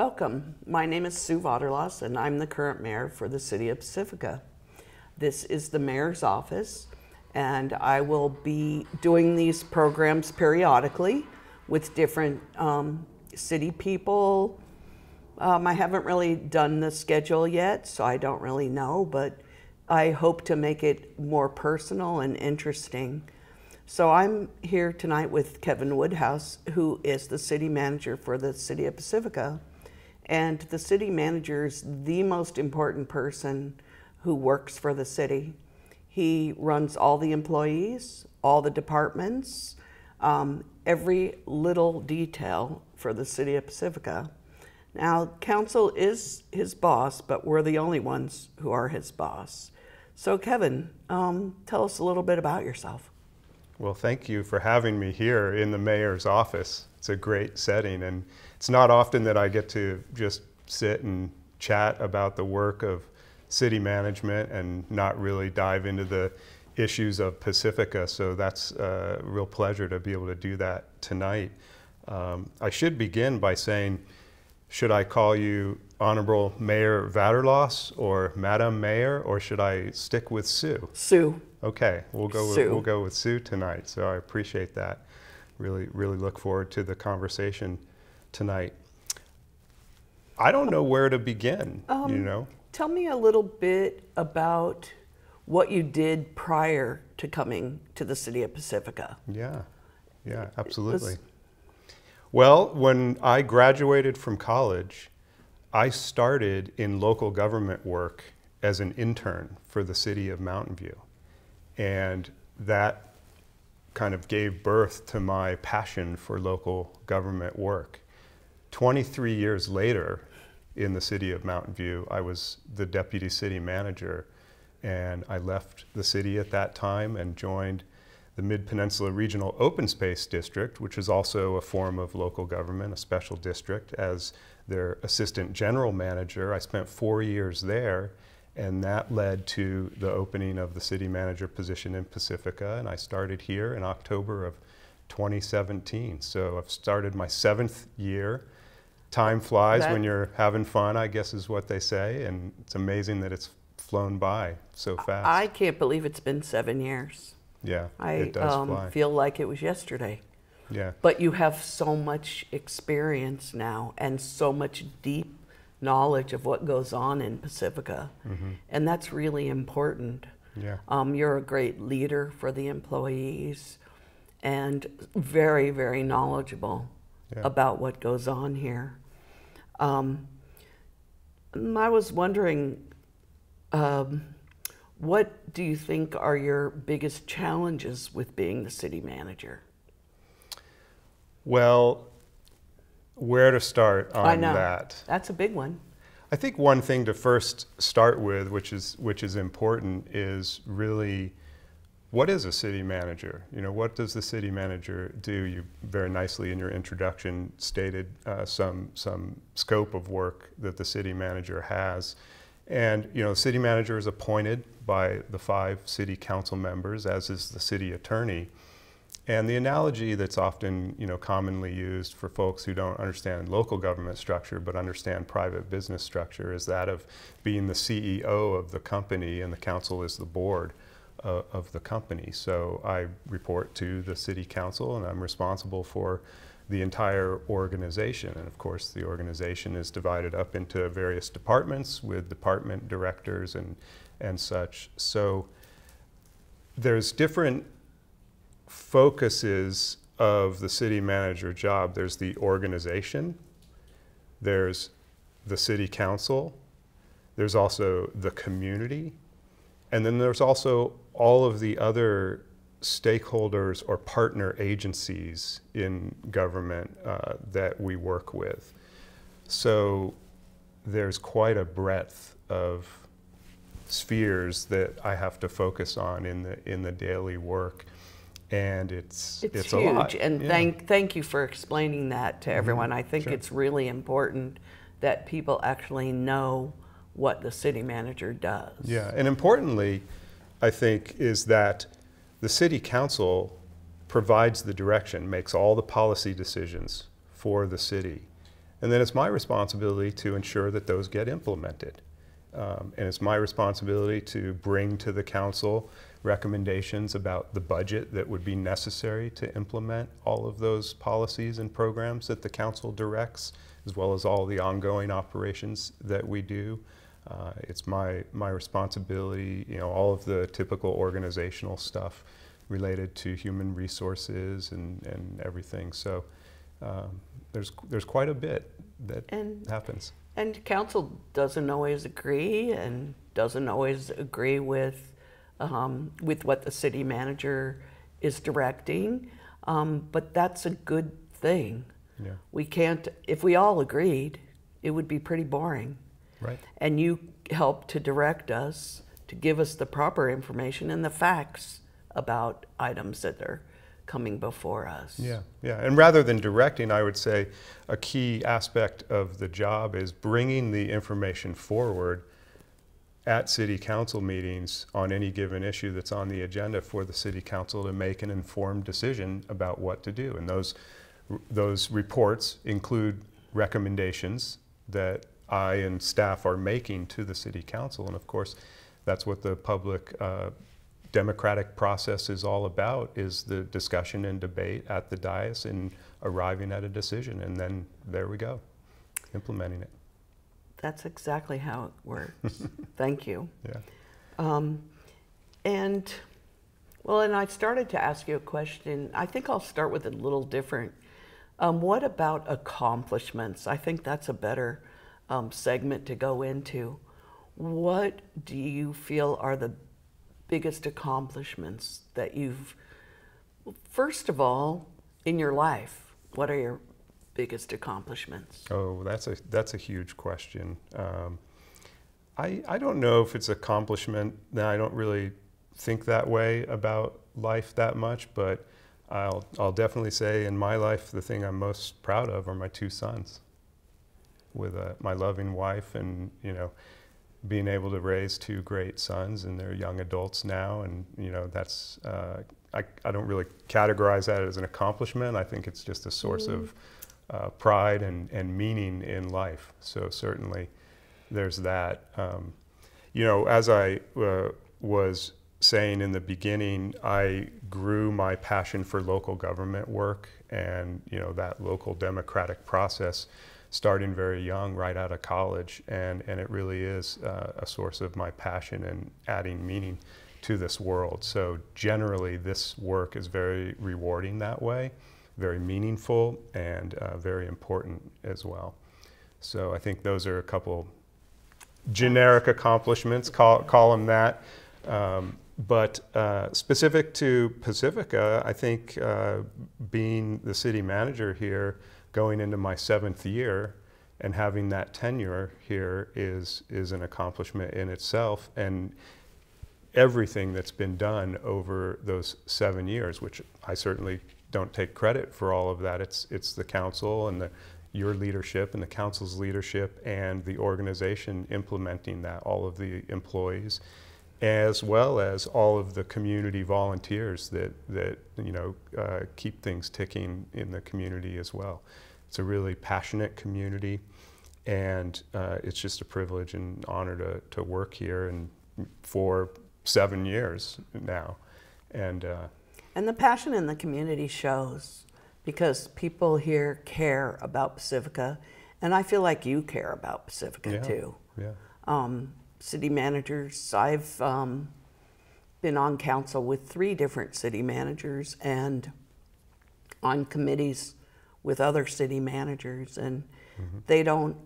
Welcome. My name is Sue Vaterlaus, and I'm the current mayor for the city of Pacifica. This is the mayor's office, and I will be doing these programs periodically with different city people. I haven't really done the schedule yet, so I don't really know, but I hope to make it more personal and interesting. So I'm here tonight with Kevin Woodhouse, who is the city manager for the city of Pacifica. And the city manager is the most important person who works for the city. He runs all the employees, all the departments, every little detail for the city of Pacifica. Now, council is his boss, but we're the only ones who are his boss. So Kevin, tell us a little bit about yourself. Well, thank you for having me here in the mayor's office. It's a great setting, and it's not often that I get to just sit and chat about the work of city management and not really dive into the issues of Pacifica, so that's a real pleasure to be able to do that tonight. I should begin by saying, should I call you Honorable Mayor Vaterlaus or Madam Mayor, or should I stick with Sue? Sue. Okay, we'll go with Sue tonight. So I appreciate that. Really look forward to the conversation tonight. I don't know where to begin. Tell me a little bit about what you did prior to coming to the city of Pacifica. Yeah, absolutely. Well, when I graduated from college, I started in local government work as an intern for the city of Mountain View. And that kind of gave birth to my passion for local government work. 23 years later, in the city of Mountain View, I was the deputy city manager, and I left the city at that time and joined the Mid-Peninsula Regional Open Space District, which is also a form of local government, a special district, as their assistant general manager. I spent 4 years there, and that led to the opening of the city manager position in Pacifica, and I started here in October of 2017. So I've started my 7th year. Time flies when you're having fun, I guess is what they say, and it's amazing that it's flown by so fast. I can't believe it's been 7 years. Yeah, it does fly. I feel like it was yesterday. Yeah. But you have so much experience now and so much deep knowledge of what goes on in Pacifica. Mm-hmm. And that's really important. Yeah. You're a great leader for the employees and very, very knowledgeable about what goes on here. I was wondering, what do you think are your biggest challenges with being the city manager? Well, where to start on that? That's a big one. I think one thing to first start with, which is important, is really, what is a city manager? What does the city manager do? You very nicely in your introduction stated some scope of work that the city manager has. And the city manager is appointed by the 5 city council members, as is the city attorney. And the analogy that's often commonly used for folks who don't understand local government structure but understand private business structure is that of being the CEO of the company, and the council is the board of the company. So I report to the city council, and I'm responsible for the entire organization. And of course, the organization is divided up into various departments with department directors and such. So there's different focuses of the city manager job. There's the organization, there's the city council, there's also the community, and then there's also all of the other stakeholders or partner agencies in government that we work with. So there's quite a breadth of spheres that I have to focus on in the daily work, and it's huge. A lot. And thank you for explaining that to everyone. I think it's really important that people actually know what the city manager does. Yeah, and importantly, I think, is that the city council provides the direction, makes all the policy decisions for the city. And then it's my responsibility to ensure that those get implemented. And it's my responsibility to bring to the council recommendations about the budget that would be necessary to implement all of those policies and programs that the council directs, as well as all the ongoing operations that we do. It's my responsibility, all of the typical organizational stuff related to human resources and everything. So there's quite a bit that happens. And council doesn't always agree and doesn't always agree with what the city manager is directing, but that's a good thing. Yeah. We can't, if we all agreed, it would be pretty boring. Right. And you help to direct us, to give us the proper information and the facts about items that are coming before us. Yeah, yeah. And rather than directing, I would say a key aspect of the job is bringing the information forward at city council meetings on any given issue that's on the agenda for the city council to make an informed decision about what to do. And those reports include recommendations that I and staff are making to the city council. And of course, that's what the public democratic process is all about, is the discussion and debate at the dais and arriving at a decision. And then there we go, implementing it. That's exactly how it works. Thank you. Yeah. And I started to ask you a question. I think I'll start with a little different. What about accomplishments? I think that's a better segment to go into. What do you feel are the biggest accomplishments that you've, first of all, in your life, what are your biggest accomplishments? Oh, that's a huge question. I don't know if it's accomplishment. I don't really think that way about life that much, but I'll definitely say in my life the thing I'm most proud of are my two sons, with my loving wife, and being able to raise two great sons, and they're young adults now, and that's I don't really categorize that as an accomplishment. I think it's just a source of pride and meaning in life. So certainly there's that. As I was saying in the beginning, I grew my passion for local government work and that local democratic process starting very young, right out of college, and it really is a source of my passion and adding meaning to this world. So generally this work is very rewarding that way, very meaningful, and very important as well. So I think those are a couple generic accomplishments, call them that. But specific to Pacifica, I think being the city manager here, going into my 7th year and having that tenure here is an accomplishment in itself. And everything that's been done over those 7 years, which I certainly don't take credit for all of that. It's the council and your leadership and the council's leadership and the organization implementing that, all of the employees, as well as all of the community volunteers that keep things ticking in the community as well. It's a really passionate community, and it's just a privilege and honor to work here and for 7 years now. And the passion in the community shows, because people here care about Pacifica, and I feel like you care about Pacifica too. Yeah. City managers, I've been on council with 3 different city managers and on committees with other city managers, and they don't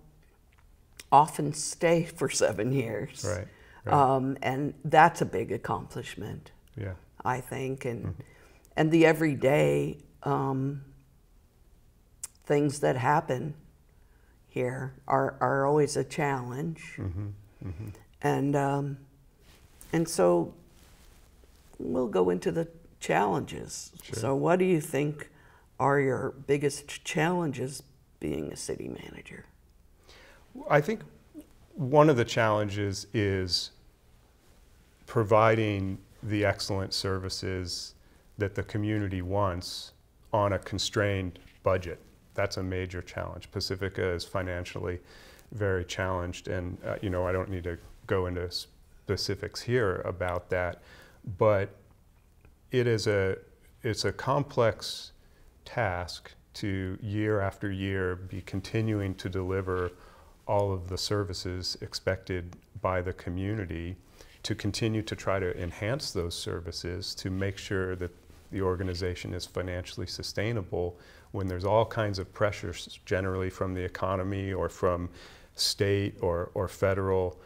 often stay for 7 years. Right. And that's a big accomplishment, Yeah. I think. And the everyday things that happen here are always a challenge. And so we'll go into the challenges. Sure. So what do you think are your biggest challenges being a city manager? I think one of the challenges is providing the excellent services that the community wants on a constrained budget. that's a major challenge. Pacifica is financially very challenged, and you know, I don't need to go into specifics here about that, but it's a complex task to year after year be continuing to deliver all of the services expected by the community, to continue to try to enhance those services, to make sure that the organization is financially sustainable when there's all kinds of pressures generally from the economy or from state or federal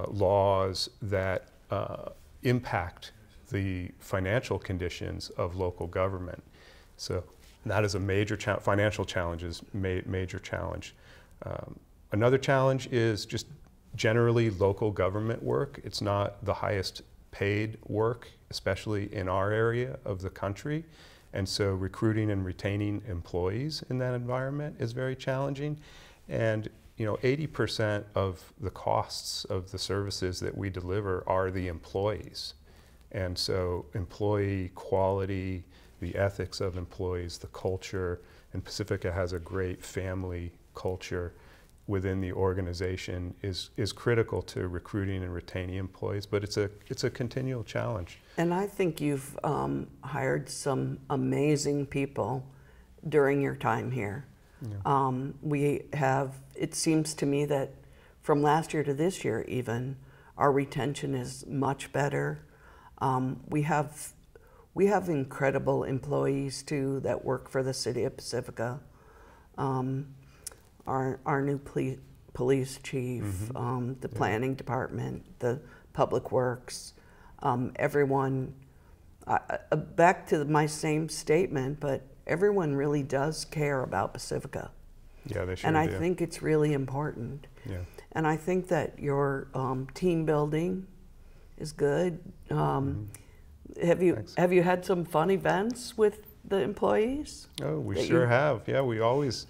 laws that impact the financial conditions of local government. So that is a major financial challenge is major challenge. Another challenge is just generally local government work. It's not the highest paid work, especially in our area of the country. And so recruiting and retaining employees in that environment is very challenging. And you know, 80% of the costs of the services that we deliver are the employees. And so employee quality, the ethics of employees, the culture, and Pacifica has a great family culture within the organization is critical to recruiting and retaining employees, but it's a continual challenge. And I think you've hired some amazing people during your time here. Yeah. We have, it seems to me that from last year to this year even, our retention is much better. We have incredible employees too that work for the city of Pacifica. Our new police chief, mm-hmm. The planning department, the public works, everyone, back to my same statement, but everyone really does care about Pacifica. Yeah, they sure and I do. think it's really important. Yeah. And I think that your team building is good. Have you had some fun events with the employees? Oh, we sure have. Yeah, we always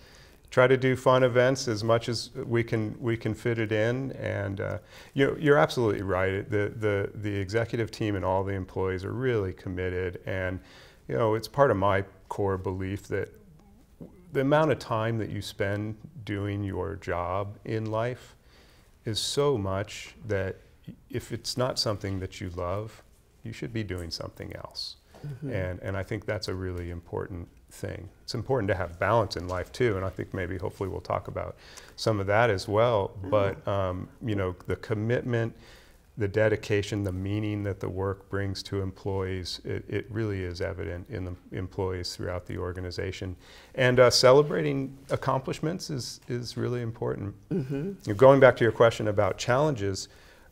try to do fun events as much as we can fit it in. And you're absolutely right. The executive team and all the employees are really committed. And you know, it's part of my core belief that the amount of time that you spend doing your job in life is so much that if it's not something that you love, you should be doing something else. Mm-hmm. And I think that's a really important thing. It's important to have balance in life too, and I think maybe hopefully we'll talk about some of that as well. Mm-hmm. But you know, the commitment, the dedication, the meaning that the work brings to employees, it really is evident in the employees throughout the organization. And celebrating accomplishments is really important. Mm-hmm. Going back to your question about challenges,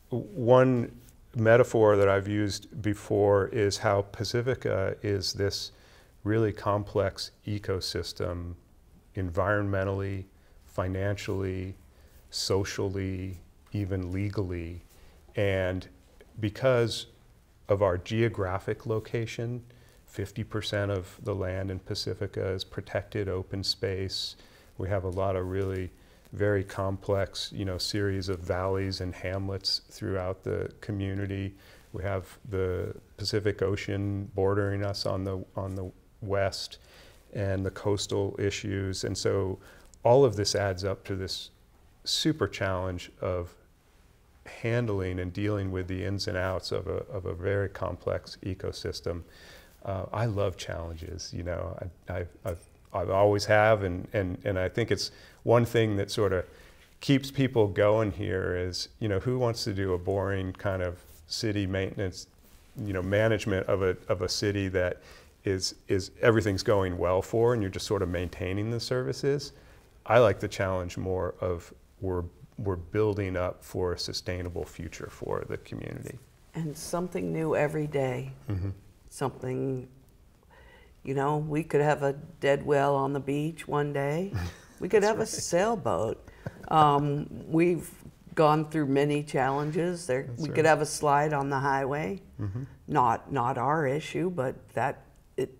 one metaphor that I've used before is how Pacifica is this really complex ecosystem, environmentally, financially, socially, even legally. And because of our geographic location, 50% of the land in Pacifica is protected open space. We have a lot of really very complex, you know, series of valleys and hamlets throughout the community. We have the Pacific Ocean bordering us on the west, and the coastal issues. And so all of this adds up to this super challenge of handling and dealing with the ins and outs of a very complex ecosystem. I love challenges, you know. I've always have, and I think it's one thing that sort of keeps people going here is, you know, who wants to do a boring kind of city maintenance, you know, management of a city that is everything's going well for, and you're just sort of maintaining the services. I like the challenge more of we're building up for a sustainable future for the community. And something new every day. Mm-hmm. Something, you know, we could have a dead whale on the beach one day. We could have a sailboat. We've gone through many challenges. We could have a slide on the highway. Mm-hmm. Not our issue, but it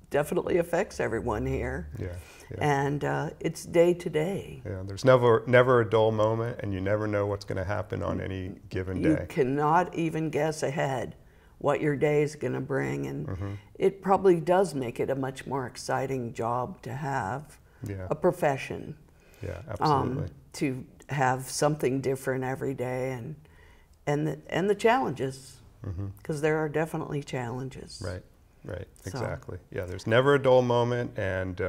definitely affects everyone here. Yeah. And it's day to day. Yeah, there's never a dull moment, and you never know what's going to happen on any given day. You cannot even guess ahead what your day is going to bring, and mm-hmm. it probably does make it a much more exciting job to have. Yeah. a profession. Yeah, absolutely. To have something different every day, and the challenges, because there are definitely challenges. Right, right, So. exactly. Yeah, there's never a dull moment, and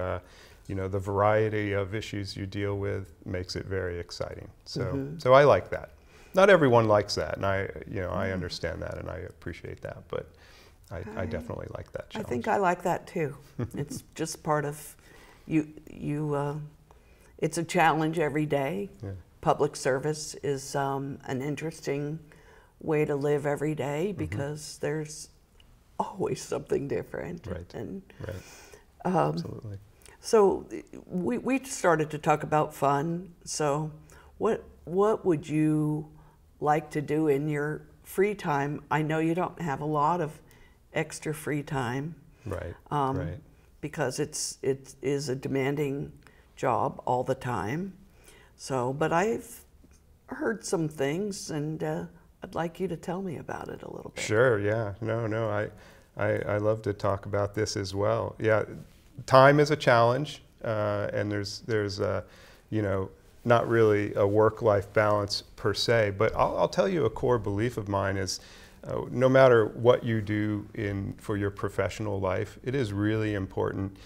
you know, the variety of issues you deal with makes it very exciting. So, so I like that. Not everyone likes that, and I understand that, and I appreciate that, but I definitely like that challenge. I think I like that too. It's just part of you. It's a challenge every day. Yeah. Public service is an interesting way to live every day because there's always something different. Right. And right. Absolutely. so we started to talk about fun. So what would you like to do in your free time? I know you don't have a lot of extra free time. Right. Right. Because it is a demanding job all the time. So, but I've heard some things, and I'd like you to tell me about it a little bit. Sure. Yeah. No. I love to talk about this as well. Yeah. Time is a challenge, and there's you know, not really a work-life balance per se. But I'll tell you a core belief of mine is, no matter what you do for your professional life, it is really important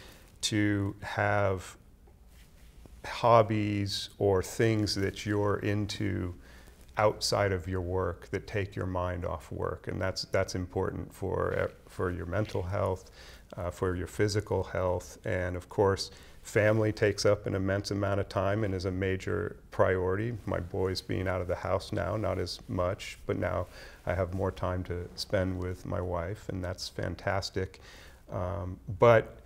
to have hobbies or things that you're into outside of your work that take your mind off work, and that's important for your mental health, for your physical health, and of course, family takes up an immense amount of time and is a major priority. My boys being out of the house now, not as much, but now I have more time to spend with my wife, and that's fantastic. But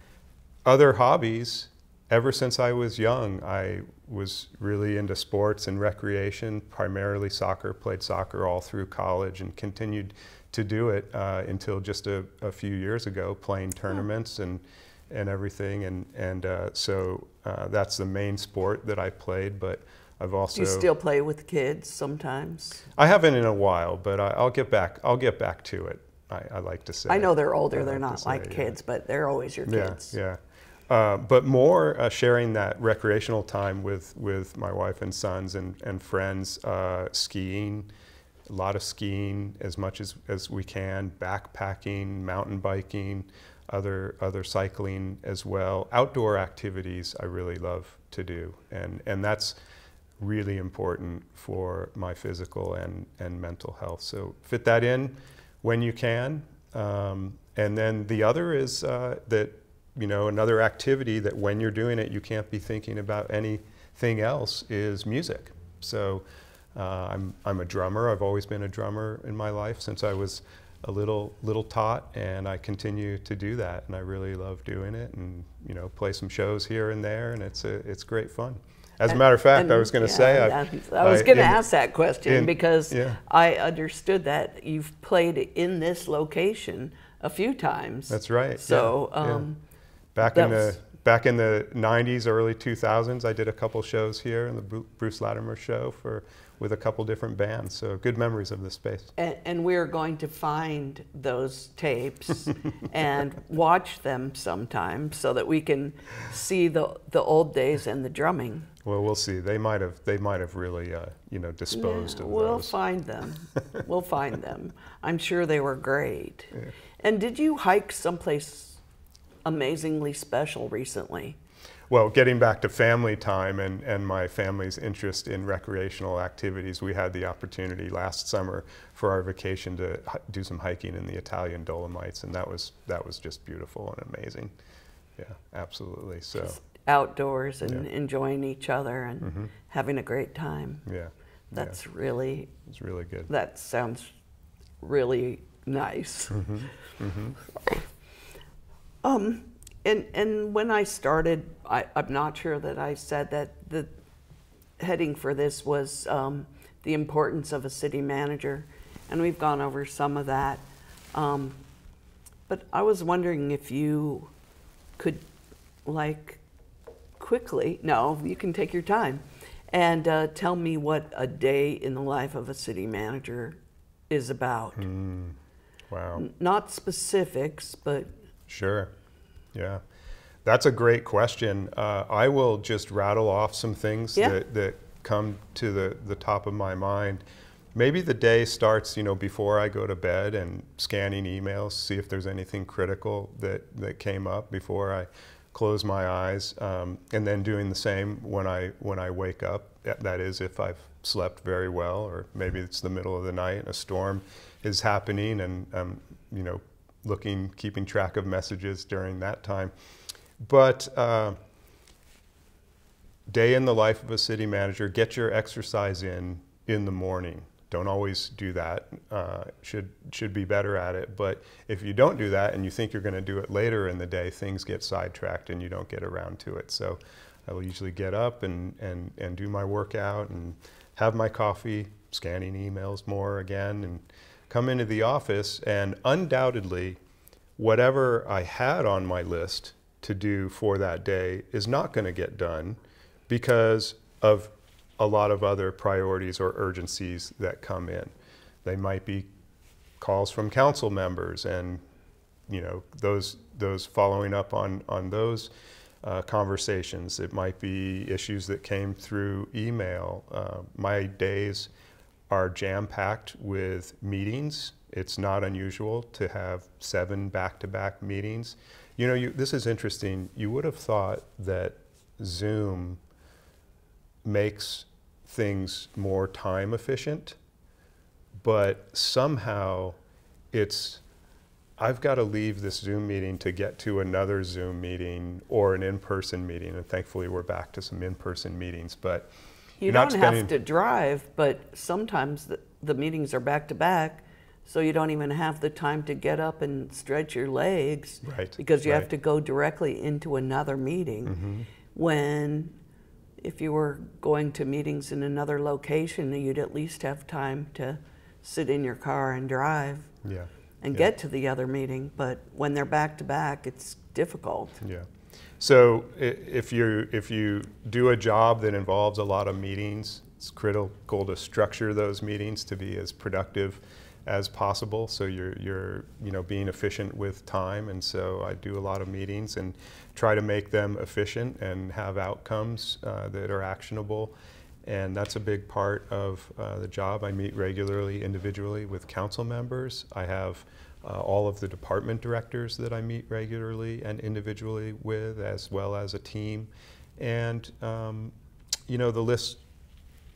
other hobbies, ever since I was young, I was really into sports and recreation, primarily soccer, played soccer all through college and continued to do it until just a few years ago, playing tournaments and everything. So that's the main sport that I played, but I've also... Do you still play with kids sometimes? I haven't in a while, but I'll get back to it, I like to say. I know they're older, they're not like kids, but they're always your kids. Yeah. But more sharing that recreational time with my wife and sons and friends, skiing, a lot of skiing as much as we can, backpacking, mountain biking, other cycling as well. Outdoor activities I really love to do, and that's really important for my physical and mental health. So fit that in when you can. And then the other is that, you know, another activity that when you're doing it, you can't be thinking about anything else is music. So I'm a drummer. I've always been a drummer in my life since I was a little tot, and I continue to do that, and I really love doing it, and you know, play some shows here and there, and it's great fun. As a matter of fact, I was going to say, I was going to ask that question because I understood that you've played in this location a few times. That's right. So back in the 90s, early 2000s, I did a couple shows here in the Bruce Latimer show with a couple different bands. So good memories of this space. And we're going to find those tapes and watch them sometime so that we can see the old days and the drumming. Well, we'll see. They might have really disposed of those. We'll find them. We'll find them. I'm sure they were great. Yeah. And did you hike someplace amazingly special recently? Well, getting back to family time and my family's interest in recreational activities, we had the opportunity last summer for our vacation to do some hiking in the Italian Dolomites, and that was just beautiful and amazing. Yeah, absolutely. So just outdoors and enjoying each other and having a great time. Yeah, that's it's really good. That sounds really nice. And when I started, I'm not sure that I said that the heading for this was the importance of a city manager, and we've gone over some of that. But I was wondering if you could, quickly, no, you can take your time, and tell me what a day in the life of a city manager is about. Wow. Not specifics, but... Sure. Yeah. That's a great question. I will just rattle off some things that come to the top of my mind. Maybe the day starts, before I go to bed and scanning emails, see if there's anything critical that came up before I close my eyes, and then doing the same when I wake up. That is, if I've slept very well, or maybe it's the middle of the night and a storm is happening, and keeping track of messages during that time. But day in the life of a city manager, get your exercise in the morning. Don't always do that. Should be better at it. But if you don't do that and you think you're going to do it later in the day, things get sidetracked and you don't get around to it. So I will usually get up and do my workout and have my coffee, scanning emails more again, and come into the office, and undoubtedly whatever I had on my list to do for that day is not going to get done because of a lot of other priorities or urgencies that come in. They might be calls from council members, and those following up on those conversations. It might be issues that came through email. My days are jam-packed with meetings. It's not unusual to have 7 back-to-back meetings. This is interesting. You would have thought that Zoom makes things more time efficient, but somehow I've got to leave this Zoom meeting to get to another Zoom meeting or an in-person meeting, and thankfully we're back to some in-person meetings. But you don't have to drive, but sometimes the meetings are back-to-back, so you don't even have the time to get up and stretch your legs, right, because you have to go directly into another meeting. Mm-hmm. If you were going to meetings in another location, you'd at least have time to sit in your car and drive and get to the other meeting. But when they're back-to-back, it's difficult. Yeah. So if you do a job that involves a lot of meetings, it's critical to structure those meetings to be as productive as possible, so you're being efficient with time. And so I do a lot of meetings and try to make them efficient and have outcomes that are actionable, and that's a big part of the job. I meet regularly individually with council members. I have all of the department directors that I meet regularly and individually with, as well as a team. And the list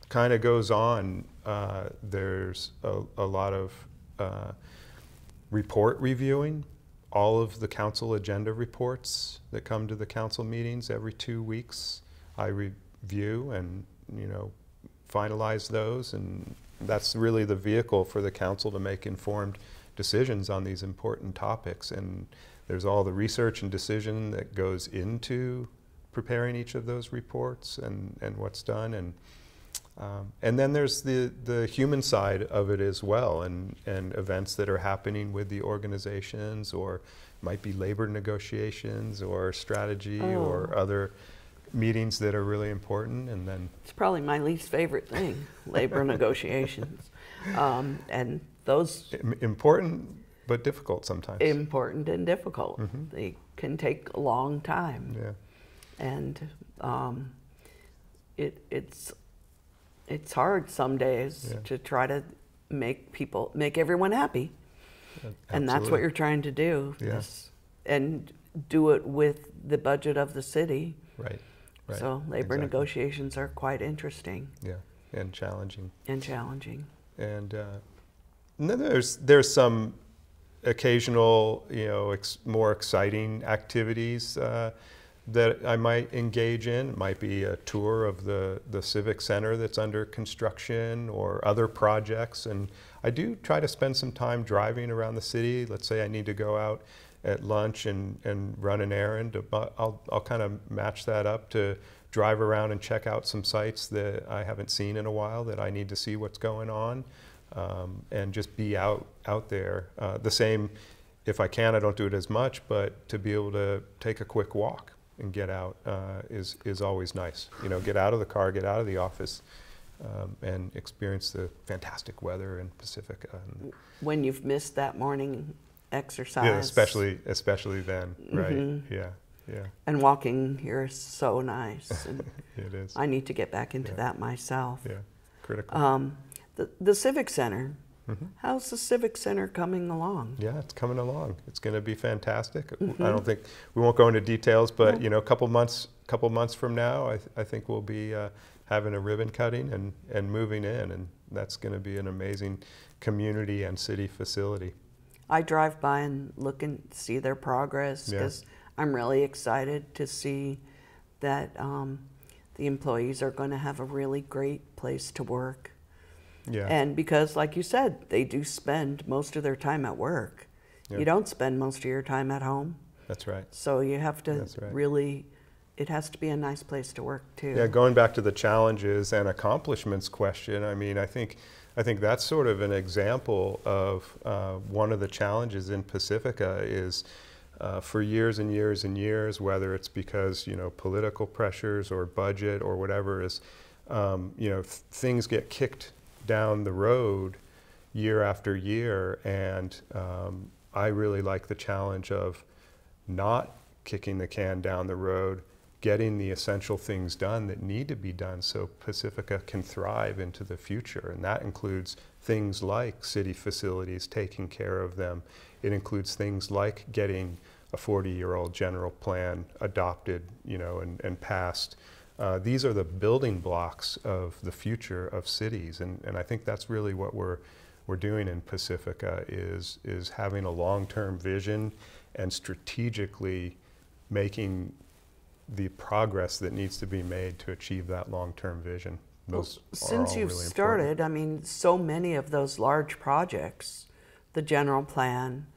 kind of goes on. There's a lot of report reviewing, all of the council agenda reports that come to the council meetings every 2 weeks. I review and finalize those, and that's really the vehicle for the council to make informed decisions on these important topics. And there's all the research and decision that goes into preparing each of those reports and what's done. And then there's the human side of it as well, and events that are happening with the organizations, or might be labor negotiations or strategy or other meetings that are really important. And then it's probably my least favorite thing, labor negotiations. And those important but difficult sometimes. Important and difficult. Mm-hmm. They can take a long time. Yeah. And it's hard some days to try to make everyone happy. And that's what you're trying to do. Yes. And do it with the budget of the city. Right. So labor negotiations are quite interesting. Yeah, and challenging. And then there's some occasional, more exciting activities that I might engage in. It might be a tour of the Civic Center that's under construction, or other projects. And I do try to spend some time driving around the city. Let's say I need to go out at lunch and run an errand. I'll kind of match that up to drive around and check out some sites that I haven't seen in a while that I need to see what's going on, and just be out there. The same, if I can, I don't do it as much, but to be able to take a quick walk and get out is always nice. Get out of the car, get out of the office, and experience the fantastic weather in Pacifica. When you've missed that morning exercise. Yeah, especially then, right? Mm-hmm. Yeah. Yeah. And walking here is so nice. And It is. I need to get back into Yeah. that myself. Yeah. Critical. The Civic Center. Mm-hmm. How's the Civic Center coming along? Yeah, it's coming along. It's going to be fantastic. Mm-hmm. I don't think we won't go into details, but No. you know, a couple months from now, I think we'll be having a ribbon cutting and moving in, and that's going to be an amazing community and city facility. I drive by and look and see their progress Yeah. because I'm really excited to see that the employees are going to have a really great place to work. Yeah. And because, like you said, they do spend most of their time at work. Yeah. You don't spend most of your time at home. That's right. So you have to That's right. really, it has to be a nice place to work too. Yeah, going back to the challenges and accomplishments question, I mean, I think that's sort of an example of one of the challenges in Pacifica is for years and years and years, whether it's because, you know, political pressures or budget or whatever is, you know, things get kicked down the road year after year, and I really like the challenge of not kicking the can down the road, getting the essential things done that need to be done so Pacifica can thrive into the future. And that includes things like city facilities, taking care of them. It includes things like getting a 40-year-old general plan adopted, you know, and passed. These are the building blocks of the future of cities, and I think that's really what we're doing in Pacifica is having a long-term vision and strategically making the progress that needs to be made to achieve that long-term vision. Those Since all you've really started, I mean, so many of those large projects, the general plan,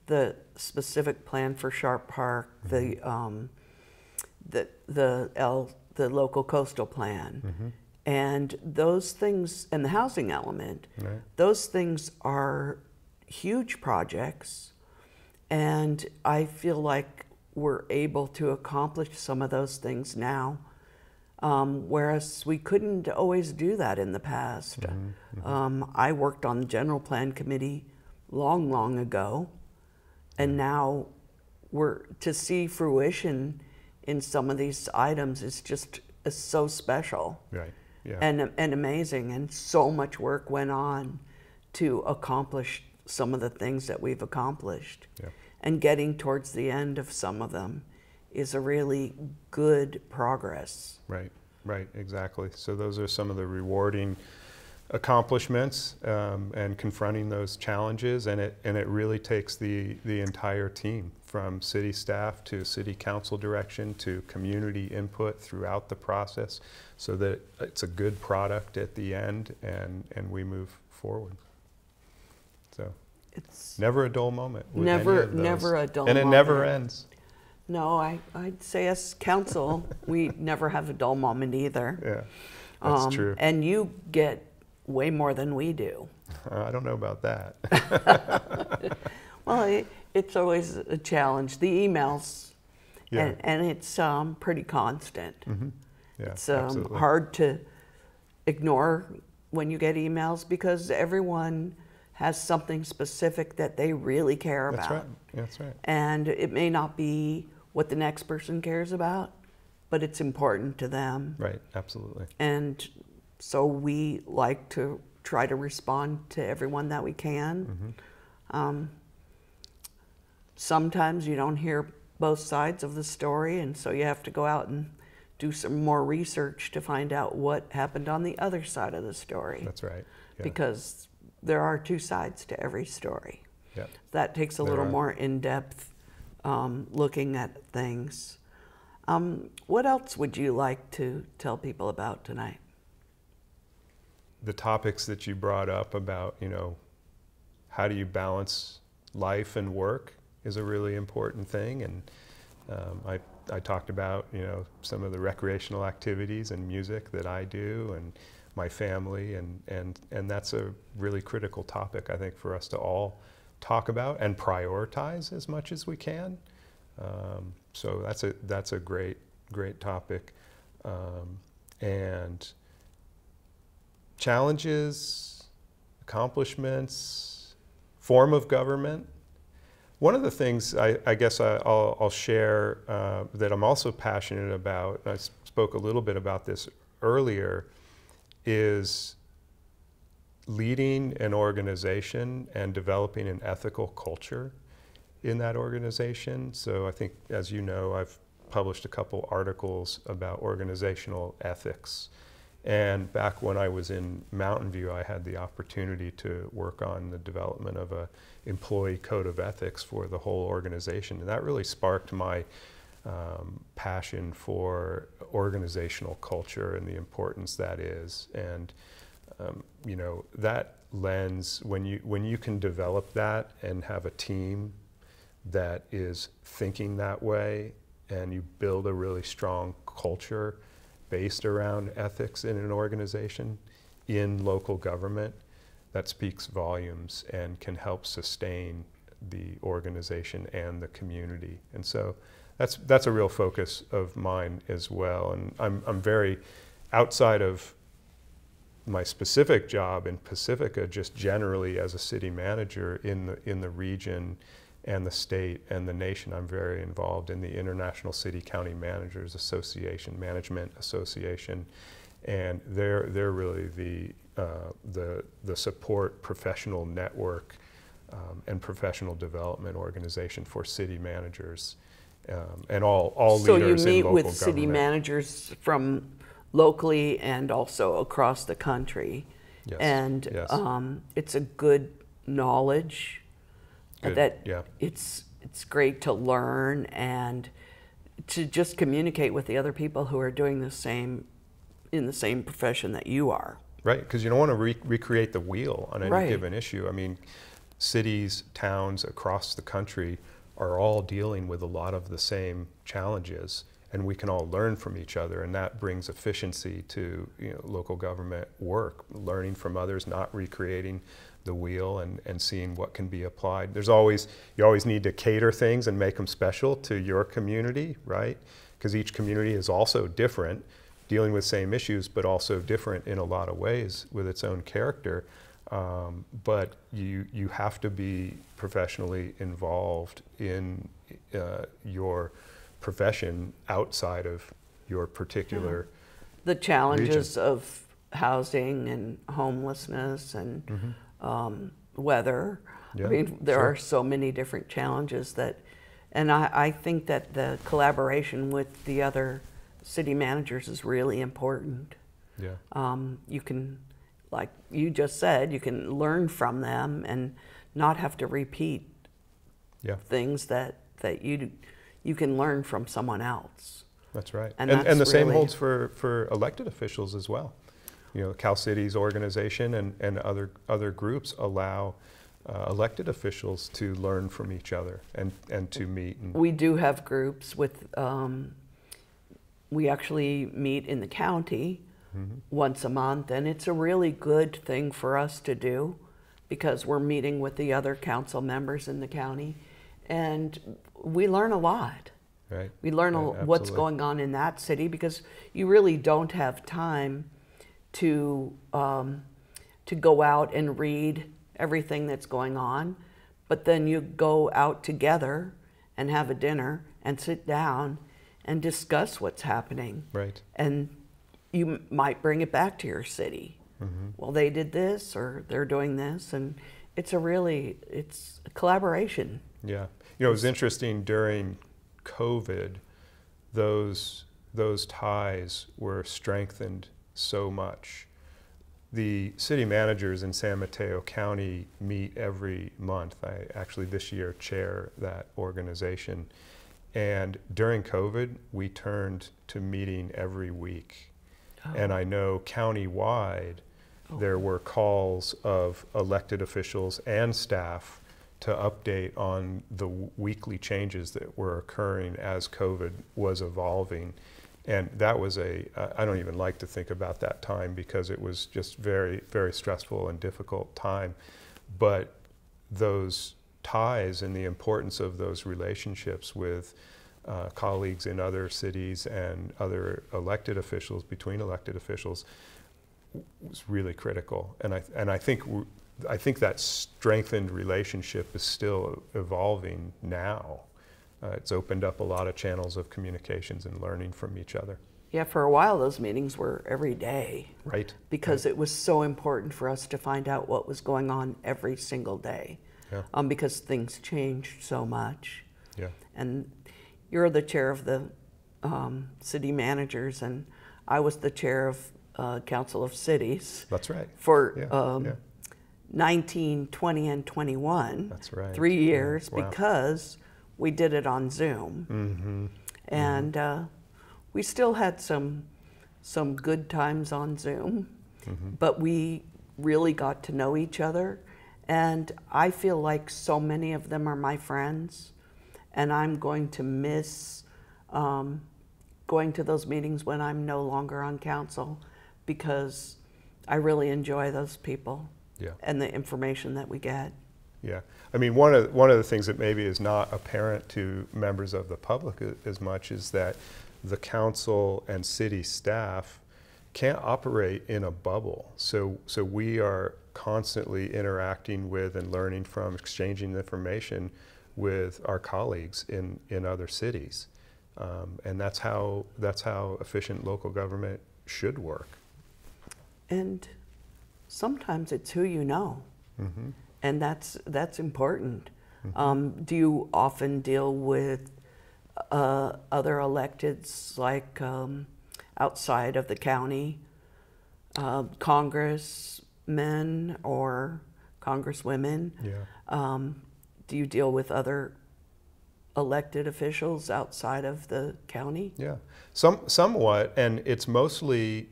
the specific plan for Sharp Park, Mm-hmm. the local coastal plan, Mm-hmm. and those things, and the housing element, Right. those things are huge projects, and I feel like we're able to accomplish some of those things now, whereas we couldn't always do that in the past. I worked on the general plan committee long ago, and now to see fruition in some of these items is so special. Right. Yeah. And amazing, and so much work went on to accomplish some of the things that we've accomplished. Yeah. And getting towards the end of some of them is a really good progress. Right, right, exactly. So those are some of the rewarding accomplishments and confronting those challenges, and it really takes the entire team, from city staff to city council direction to community input throughout the process, so that it's a good product at the end and we move forward. So It's never a dull moment with never any of those. never a dull and it moment. never ends. No, I'd say as council, we never have a dull moment either. Yeah, that's true. And you get way more than we do. I don't know about that. Well, it's always a challenge. The emails, Yeah. and it's pretty constant. Mm-hmm. Yeah, It's absolutely. hard to ignore when you get emails because everyone has something specific that they really care That's about. right. That's right. And it may not be what the next person cares about, but it's important to them. Right. Absolutely. And so we like to try to respond to everyone that we can. Mm-hmm. Sometimes you don't hear both sides of the story, and so you have to go out and do some more research to find out what happened on the other side of the story. That's right. Yeah. Because there are two sides to every story. Yeah. That takes a There little are. more in-depth looking at things. What else would you like to tell people about tonight? The topics that you brought up about, you know, how do you balance life and work is a really important thing. And I talked about, you know, some of the recreational activities and music that I do and my family, and that's a really critical topic, I think, for us to all talk about and prioritize as much as we can. So that's a great topic. And challenges, accomplishments, form of government. One of the things I guess I'll share that I'm also passionate about, and I spoke a little bit about this earlier, is leading an organization and developing an ethical culture in that organization. So I think, as you know, I've published a couple articles about organizational ethics. And back when I was in Mountain View, I had the opportunity to work on the development of a employee code of ethics for the whole organization. And that really sparked my passion for organizational culture and the importance that is. And you know, that lens, when you can develop that and have a team that is thinking that way, and you build a really strong culture based around ethics in an organization, in local government, that speaks volumes and can help sustain the organization and the community. And so that's a real focus of mine as well. And I'm very, outside of my specific job in Pacifica, just generally as a city manager in the region and the state and the nation, I'm very involved in the International City County Managers Association, Management Association, and they're really the support professional network and professional development organization for city managers and all leaders in local government. So you meet with city managers from locally and also across the country, yes. And yes. It's a good knowledge. That yeah. It's great to learn and to just communicate with the other people who are doing the same, in the same profession that you are. Right, because you don't want to recreate the wheel on any right. given issue. I mean, cities, towns across the country are all dealing with a lot of the same challenges, and we can all learn from each other, and that brings efficiency to, you know, local government work, learning from others, not recreating the wheel, and seeing what can be applied. You always need to cater things and make them special to your community, right? Because each community is also different, dealing with same issues, but also different in a lot of ways with its own character. But you have to be professionally involved in your profession outside of your particular the challenges region. of housing and homelessness and weather. Yeah, I mean, there sure. are so many different challenges that, and I think that the collaboration with the other city managers is really important. Yeah. You can, like you just said, you can learn from them and not have to repeat Yeah. things that you can learn from someone else. That's right. And And the same really holds for elected officials as well. You know, Cal City's organization and other groups allow elected officials to learn from each other and to meet. We do have groups with, we actually meet in the county once a month, and it's a really good thing for us to do because we're meeting with the other council members in the county, and we learn a lot. Right. We learn Right, what's going on in that city because you really don't have time to go out and read everything that's going on, but then you go out together and have a dinner and sit down and discuss what's happening. Right. And you might bring it back to your city. Well, they did this or they're doing this, and it's a collaboration. Yeah. You know, it was interesting during COVID, those ties were strengthened so much. The city managers in San Mateo County meet every month. I actually this year chair that organization. And during COVID, we turned to meeting every week. Oh. And I know countywide, there were calls of elected officials and staff to update on the weekly changes that were occurring as COVID was evolving. And that was I don't even like to think about that time because it was just very, very stressful and difficult time. But those ties and the importance of those relationships with colleagues in other cities and other elected officials, between elected officials, was really critical. And I think I think that strengthened relationship is still evolving now. It's opened up a lot of channels of communications and learning from each other. Yeah, for a while those meetings were every day. Right. Because it was so important for us to find out what was going on every single day. Yeah. Because things changed so much. Yeah. And you're the chair of the city managers, and I was the chair of Council of Cities. That's right. For 19, 20, and 21. That's right. 3 years, Wow. because we did it on Zoom. Mm-hmm. And we still had some good times on Zoom, but we really got to know each other. And I feel like so many of them are my friends, and I'm going to miss going to those meetings when I'm no longer on council, because I really enjoy those people and the information that we get. Yeah, I mean, one of the things that maybe is not apparent to members of the public as much is that the council and city staff can't operate in a bubble. So we are constantly interacting with and learning from, exchanging information with our colleagues in other cities, and that's how efficient local government should work. And sometimes it's who you know, and that's important. Do you often deal with other electeds, like outside of the county, congressmen or congresswomen? Yeah. Do you deal with other elected officials outside of the county? Yeah, somewhat, and it's mostly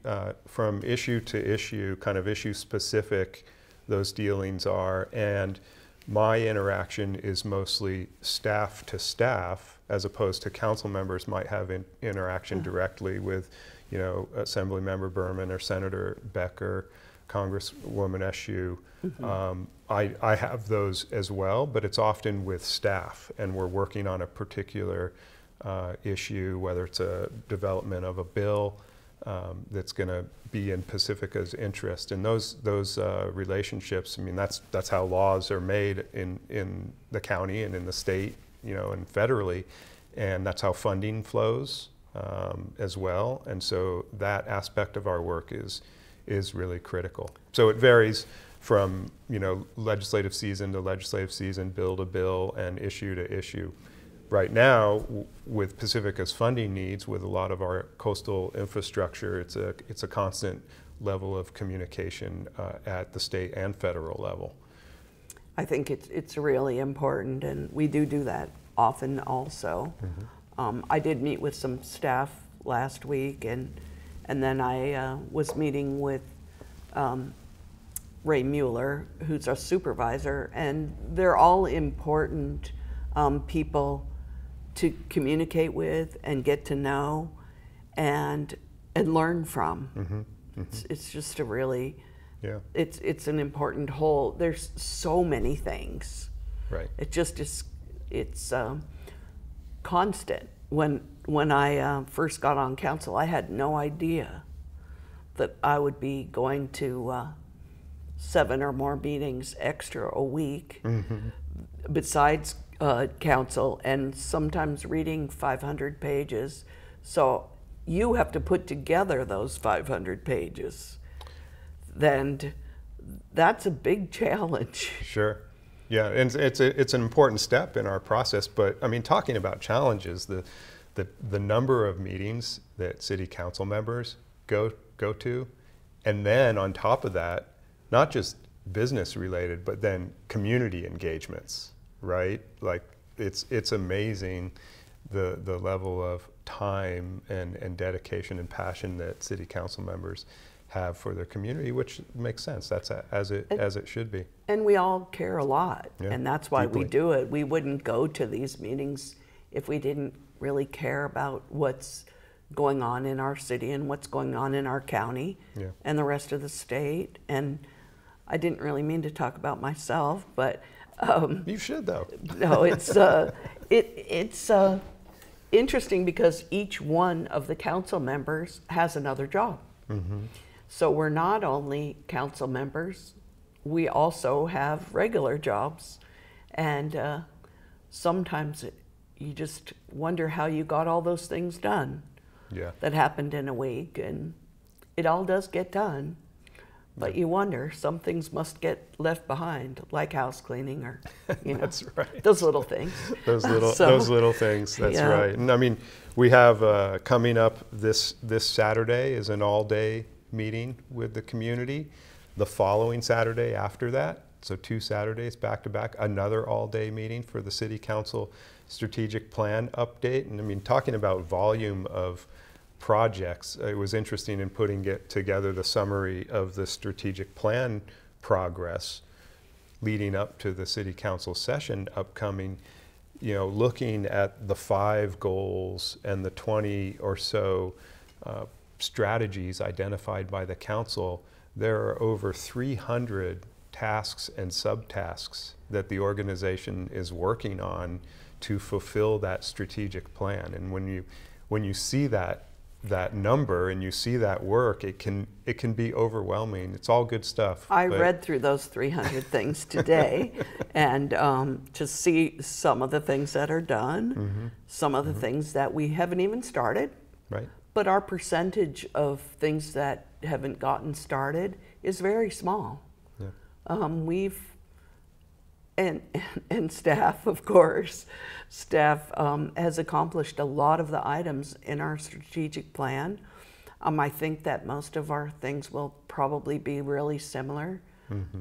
from issue to issue, kind of issue specific, those dealings are, and my interaction is mostly staff to staff, as opposed to council members might have interaction directly with, you know, Assembly Member Berman or Senator Becker, Congresswoman Eshoo. I have those as well, but it's often with staff, and we're working on a particular issue, whether it's a development of a bill that's going to be in Pacifica's interest. And those relationships, I mean, that's how laws are made in the county and in the state, you know, and federally, and that's how funding flows as well. And so that aspect of our work is really critical. So it varies from, you know, legislative season to legislative season, bill to bill, and issue to issue. Right now, with Pacifica's funding needs, with a lot of our coastal infrastructure, it's a constant level of communication at the state and federal level. I think it's really important, and we do that often also. I did meet with some staff last week, and then I was meeting with Ray Mueller, who's our supervisor, and they're all important people to communicate with and get to know and learn from. It's just a really, it's an important whole. There's so many things. Right. It just is, it's constant. When I first got on council, I had no idea that I would be going to 7 or more meetings extra a week, besides council, and sometimes reading 500 pages. So you have to put together those 500 pages. Then that's a big challenge. Sure. Yeah, and it's an important step in our process. But I mean, talking about challenges, the number of meetings that city council members go to, and then on top of that, not just business related, but then community engagements, right? Like it's amazing the level of time and dedication and passion that city council members have for their community, which makes sense. That's as it should be. And we all care a lot, and that's why deeply. we do it. We wouldn't go to these meetings if we didn't really care about what's going on in our city and what's going on in our county and the rest of the state. And I didn't really mean to talk about myself, but you should, though. no, it's interesting because each one of the council members has another job. So we're not only council members, we also have regular jobs, and sometimes you just wonder how you got all those things done. Yeah. That happened in a week, and it all does get done. But you wonder, some things must get left behind, like house cleaning or, you know, That's right. those little things. Those little things. That's yeah. right. And I mean, we have coming up this Saturday is an all-day meeting with the community. The following Saturday after that, so 2 Saturdays back to back, another all-day meeting for the City Council strategic plan update. And I mean, talking about volume of projects, it was interesting in putting together the summary of the strategic plan progress leading up to the City Council session upcoming, you know, looking at the 5 goals and the 20 or so strategies identified by the council. There are over 300 tasks and subtasks that the organization is working on to fulfill that strategic plan. And when you see that number and you see that work, it can be overwhelming. It's all good stuff. I read through those 300 things today, and to see some of the things that are done, some of the things that we haven't even started. Right. But our percentage of things that haven't gotten started is very small. Yeah. And staff, of course, staff has accomplished a lot of the items in our strategic plan. I think that most of our things will probably be really similar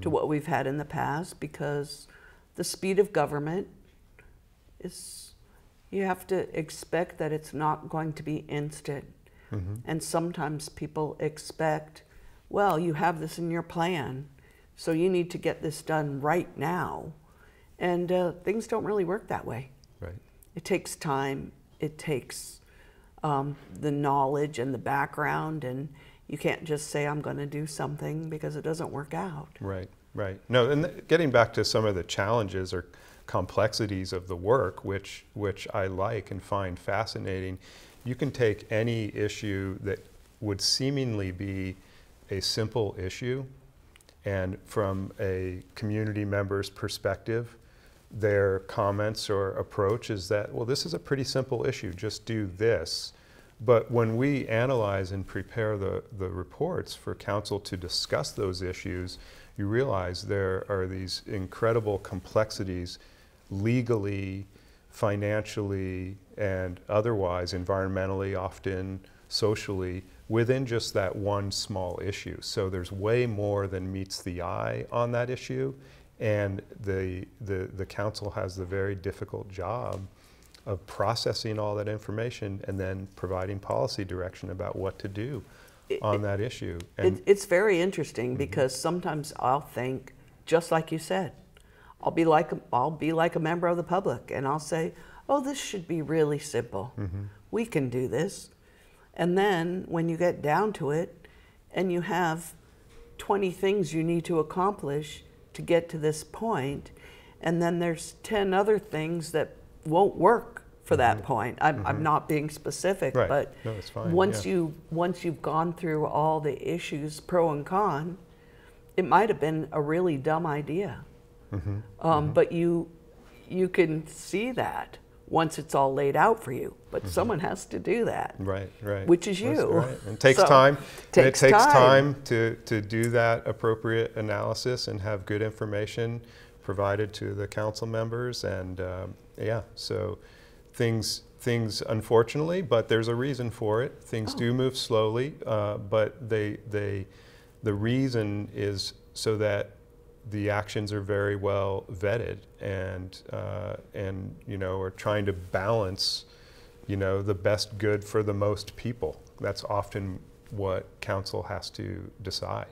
to what we've had in the past, because the speed of government is, you have to expect that it's not going to be instant. And sometimes people expect, well, you have this in your plan, so you need to get this done right now. And things don't really work that way. Right. It takes time. It takes the knowledge and the background, and you can't just say, I'm going to do something, because it doesn't work out. Right, right. No, and getting back to some of the challenges or complexities of the work, which I like and find fascinating, you can take any issue that would seemingly be a simple issue, and from a community member's perspective, their comments or approach is that, well, this is a pretty simple issue, just do this. But when we analyze and prepare the reports for council to discuss those issues, you realize there are these incredible complexities legally, financially, and otherwise, environmentally, often socially, within just that one small issue. So there's way more than meets the eye on that issue, and the council has the very difficult job of processing all that information and then providing policy direction about what to do on that issue. And it's very interesting, because sometimes I'll think, just like you said, I'll be like a member of the public, and I'll say, oh, this should be really simple. We can do this. And then when you get down to it and you have 20 things you need to accomplish to get to this point, and then there's 10 other things that won't work for that point. I'm not being specific, right. but no, it's fine. once you've gone through all the issues, pro and con, it might have been a really dumb idea. But you can see that once it's all laid out for you. But someone has to do that. Right, right. Which is you. Right. And it takes time. It takes time to do that appropriate analysis and have good information provided to the council members. And yeah, so things unfortunately, but there's a reason for it. Things do move slowly, but the reason is so that the actions are very well vetted, and you know, are trying to balance, you know, the best good for the most people. That's often what council has to decide.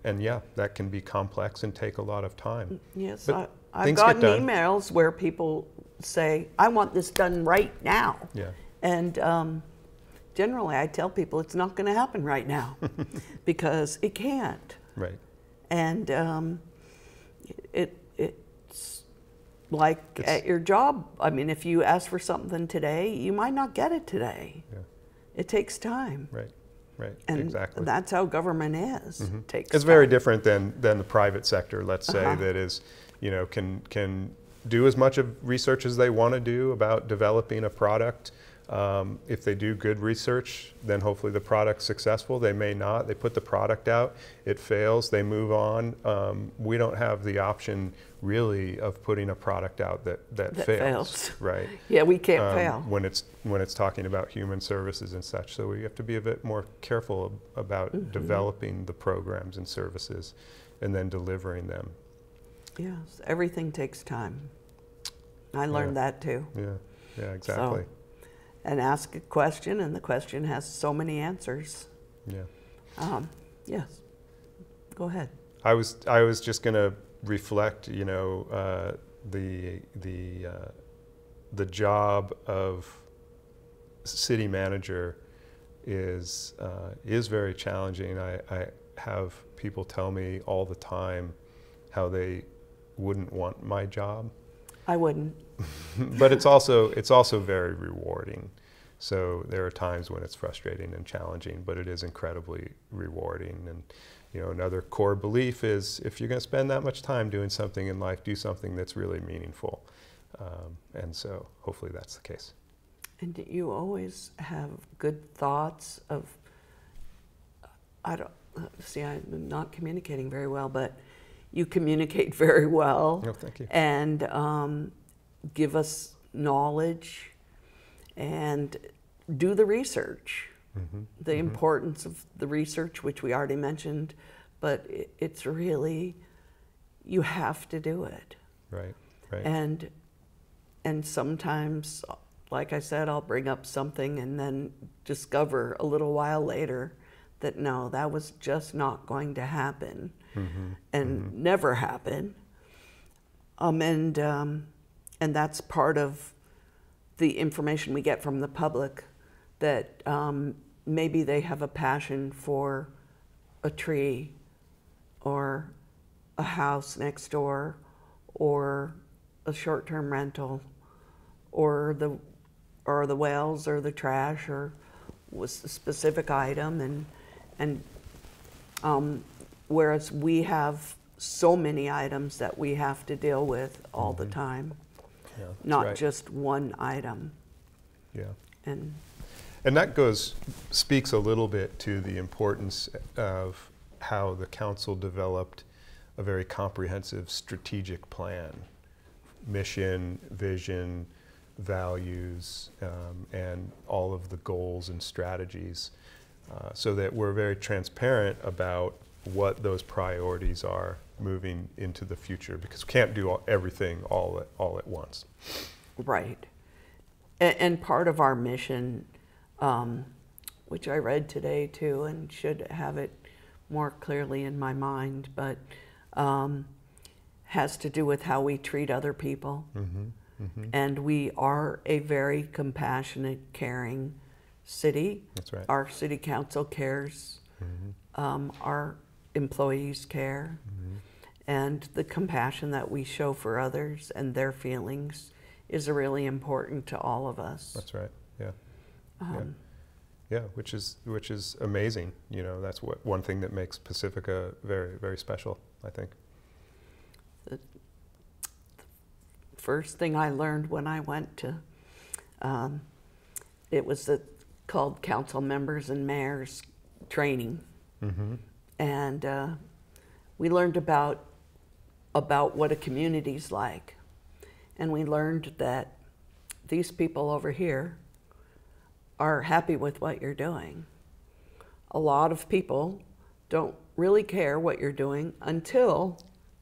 And yeah, that can be complex and take a lot of time. Yes, But I've gotten emails where people say, I want this done right now. Yeah. And generally I tell people it's not going to happen right now because it can't. Right. And it's like at your job. I mean, if you ask for something today, you might not get it today. Yeah. It takes time. Right. right. And exactly. that's how government is. Takes It's very time. different than the private sector, let's say, that is, can do as much of research as they want to do about developing a product. If they do good research, then hopefully the product's successful. They may not. They put the product out, it fails, they move on. We don't have the option really of putting a product out that fails, right? Yeah, we can't fail. When it's talking about human services and such. So we have to be a bit more careful about developing the programs and services and then delivering them. Yes, everything takes time. I learned that too. Yeah, exactly. So, and ask a question, and the question has so many answers. Yeah. Yes. Go ahead. I was just going to reflect, the job of city manager is very challenging. I have people tell me all the time how they wouldn't want my job. I wouldn't. But it's also very rewarding. So there are times when it's frustrating and challenging, but it is incredibly rewarding. And another core belief is if you're going to spend that much time doing something in life, do something that's really meaningful. And so hopefully that's the case. And you always have good thoughts of, I'm not communicating very well, but you communicate very well. Oh, thank you. And give us knowledge and do the research. The importance of the research, which we already mentioned, but it's really, you have to do it. Right. And sometimes, like I said, I'll bring up something and then discover a little while later that no, that was just not going to happen, and never happen. And that's part of the information we get from the public, that maybe they have a passion for a tree or a house next door or a short-term rental or the wells or the trash or was a specific item, and whereas we have so many items that we have to deal with all the time, not just one item. Yeah. And that speaks a little bit to the importance of how the council developed a very comprehensive strategic plan, mission, vision, values, and all of the goals and strategies, so that we're very transparent about what those priorities are moving into the future, because we can't do everything all at once. Right. And part of our mission, which I read today too, and should have it more clearly in my mind, but has to do with how we treat other people. And we are a very compassionate, caring city. That's right. Our city council cares. Our employees care. And the compassion that we show for others and their feelings is really important to all of us. That's right. Yeah, which is amazing. That's one thing that makes Pacifica very, very special, I think. The first thing I learned when I went to, it was called Council Members and Mayors Training. And we learned about what a community's like. And we learned that these people over here are happy with what you're doing. A lot of people don't really care what you're doing until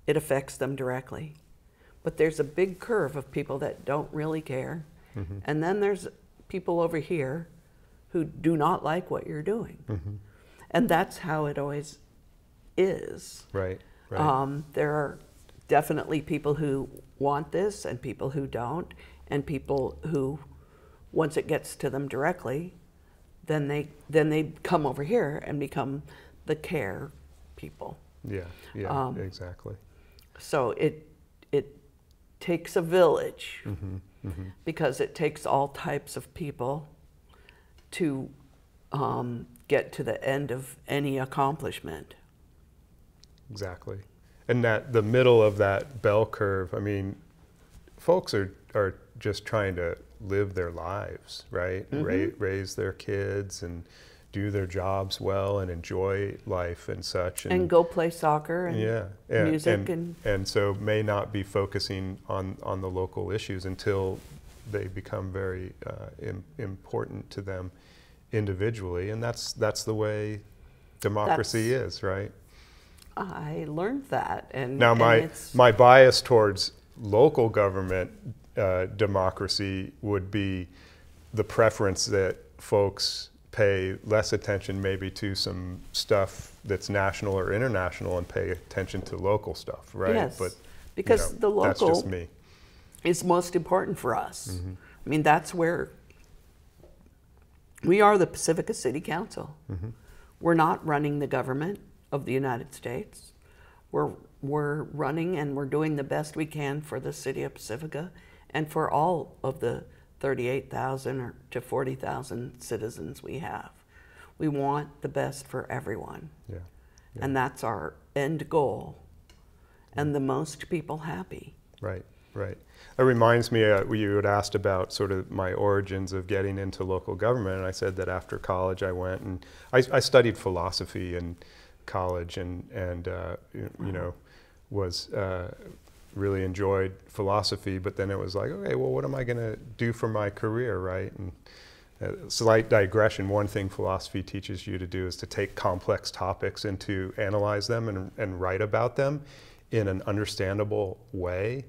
it affects them directly. But there's a big curve of people that don't really care. And then there's people over here who do not like what you're doing. And that's how it always is. Right. There are definitely people who want this and people who don't, and people who, once it gets to them directly, then they come over here and become the care people. Yeah, exactly. So it takes a village, because it takes all types of people to get to the end of any accomplishment. Exactly. And that the middle of that bell curve, I mean, folks are just trying to live their lives, right? Raise their kids and do their jobs well and enjoy life and such. And go play soccer and music. And so may not be focusing on the local issues until they become very important to them individually. And that's the way democracy is, right? I learned that. And now my bias towards local government democracy would be the preference that folks pay less attention maybe to some stuff that's national or international and pay attention to local stuff, right? Yes, but because the local that's just me. Is most important for us. I mean, that's where we are, the Pacifica City Council. We're not running the government of the United States. We're running and we're doing the best we can for the city of Pacifica and for all of the 38,000 to 40,000 citizens we have. We want the best for everyone. And that's our end goal. And the most people happy. Right. It reminds me, you had asked about sort of my origins of getting into local government, and I said that after college I went and I studied philosophy in college and you know, was really enjoyed philosophy, but then it was like, okay, well, what am I going to do for my career, right? And slight digression, one thing philosophy teaches you to do is to take complex topics and to analyze them and write about them in an understandable way.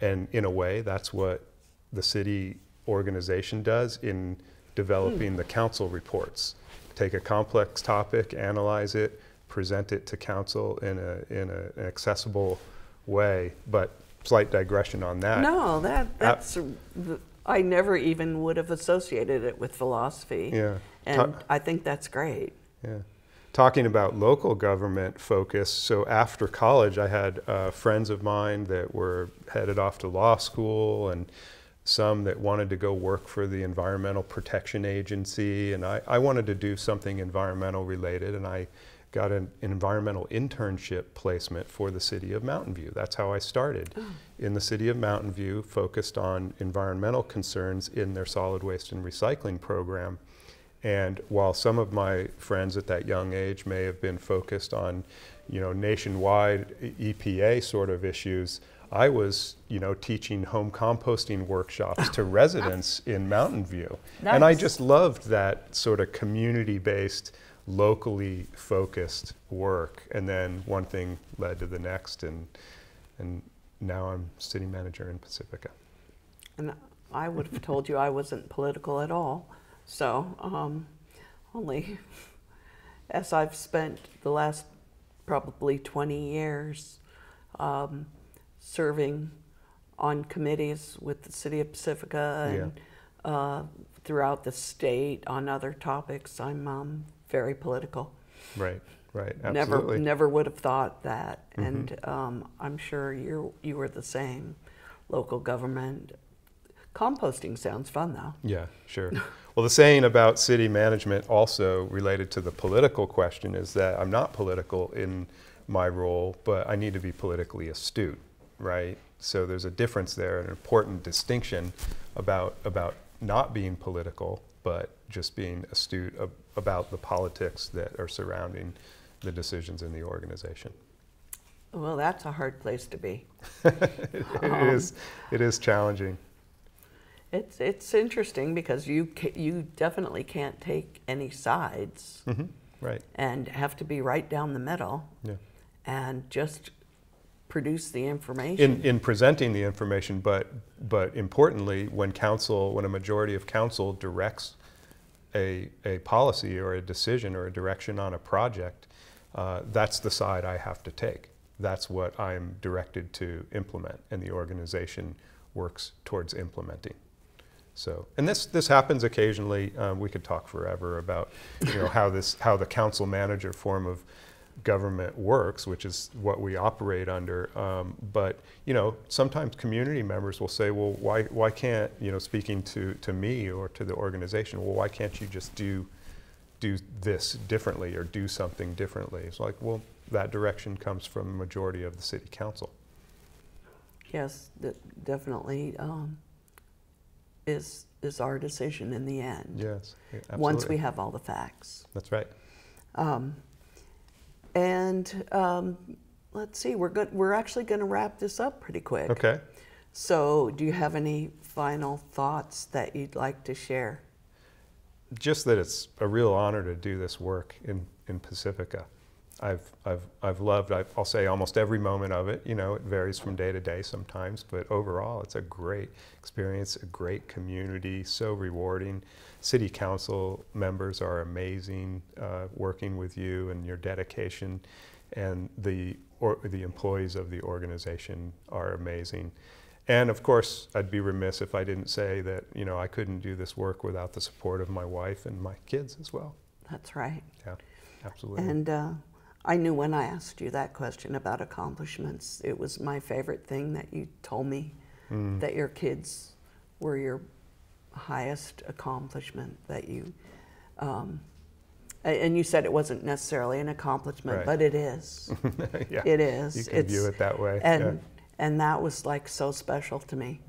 And in a way, that's what the city organization does in developing the council reports. Take a complex topic, analyze it, present it to council in an accessible way. But slight digression on that. No, that's I never even would have associated it with philosophy. Yeah. And I think that's great. Yeah. Talking about local government focus, so after college I had friends of mine that were headed off to law school and some that wanted to go work for the Environmental Protection Agency, and I wanted to do something environmental related, and I got an environmental internship placement for the city of Mountain View. That's how I started in the city of Mountain View, focused on environmental concerns in their solid waste and recycling program. And while some of my friends at that young age may have been focused on, you know, nationwide EPA sort of issues, I was, you know, teaching home composting workshops to residents in Mountain View. Nice. And I just loved that sort of community-based, locally focused work. And then one thing led to the next, and now I'm city manager in Pacifica. And I would have told you I wasn't political at all. So only as I've spent the last probably 20 years serving on committees with the city of Pacifica and throughout the state on other topics, I'm very political. Right, absolutely. Never would have thought that, and I'm sure you were the same. Local government. Composting sounds fun, though. Yeah, sure. Well, the saying about city management also related to the political question is that I'm not political in my role, but I need to be politically astute, right? So there's a difference there, an important distinction about not being political, but just being astute about the politics that are surrounding the decisions in the organization. Well, that's a hard place to be. It is challenging. It's interesting because you definitely can't take any sides, right? And have to be right down the middle, and just produce the information. In presenting the information, but importantly, when a majority of council directs a policy or a decision or a direction on a project, that's the side I have to take. That's what I'm directed to implement, and the organization works towards implementing. So, and this happens occasionally. We could talk forever about, you know, how the council manager form of government works, which is what we operate under. But you know, sometimes community members will say, well, why can't, you know, speaking to me or to the organization, well, why can't you just do do this differently or do something differently. It's like, well, that direction comes from the majority of the city council. Yes, definitely is our decision in the end. Yes, absolutely. Once we have all the facts. That's right. Let's see, we're actually going to wrap this up pretty quick. Okay. So do you have any final thoughts that you'd like to share? Just that it's a real honor to do this work in Pacifica. I've loved, I'll say, almost every moment of it. You know, it varies from day to day sometimes, but overall it's a great experience, a great community, so rewarding. City council members are amazing, working with you and your dedication, and the employees of the organization are amazing. And of course, I'd be remiss if I didn't say that, you know, I couldn't do this work without the support of my wife and my kids as well. That's right. Yeah, absolutely. And I knew when I asked you that question about accomplishments, it was my favorite thing that you told me, that your kids were your highest accomplishment, that you, and you said it wasn't necessarily an accomplishment, right. But it is. Yeah, it is. You can view it that way. And that was like so special to me,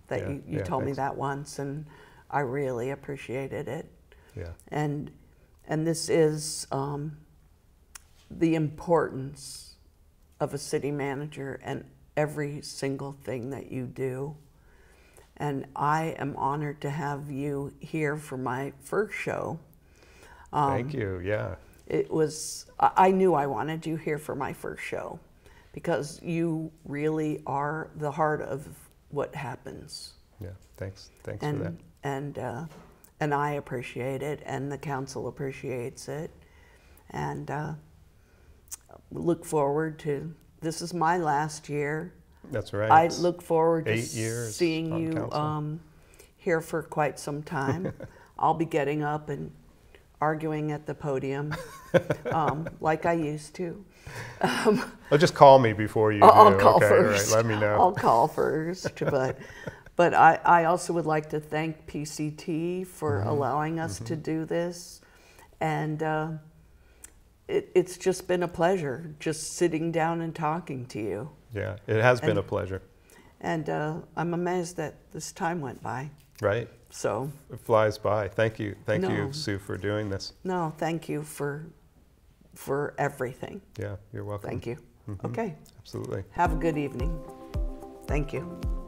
that you told me that once, and I really appreciated it. Yeah. And this is the importance of a city manager and every single thing that you do. And I am honored to have you here for my first show. Thank you, yeah. It was, I knew I wanted you here for my first show because you really are the heart of what happens. Yeah, thanks for that. And I appreciate it, and the council appreciates it. And look forward to, this is my last year. That's right. I look forward to 8 years seeing you here for quite some time. I'll be getting up and arguing at the podium like I used to. Well, just call me before you I'll do. call okay, first. Right, let me know. I'll call first, but I also would like to thank PCT for allowing us to do this, and it's just been a pleasure just sitting down and talking to you. Yeah, it has been a pleasure. And I'm amazed that this time went by. Right. So it flies by. Thank you, No. Sue, for doing this. No, thank you for everything. Yeah, you're welcome. Thank you. Okay. Absolutely. Have a good evening. Thank you.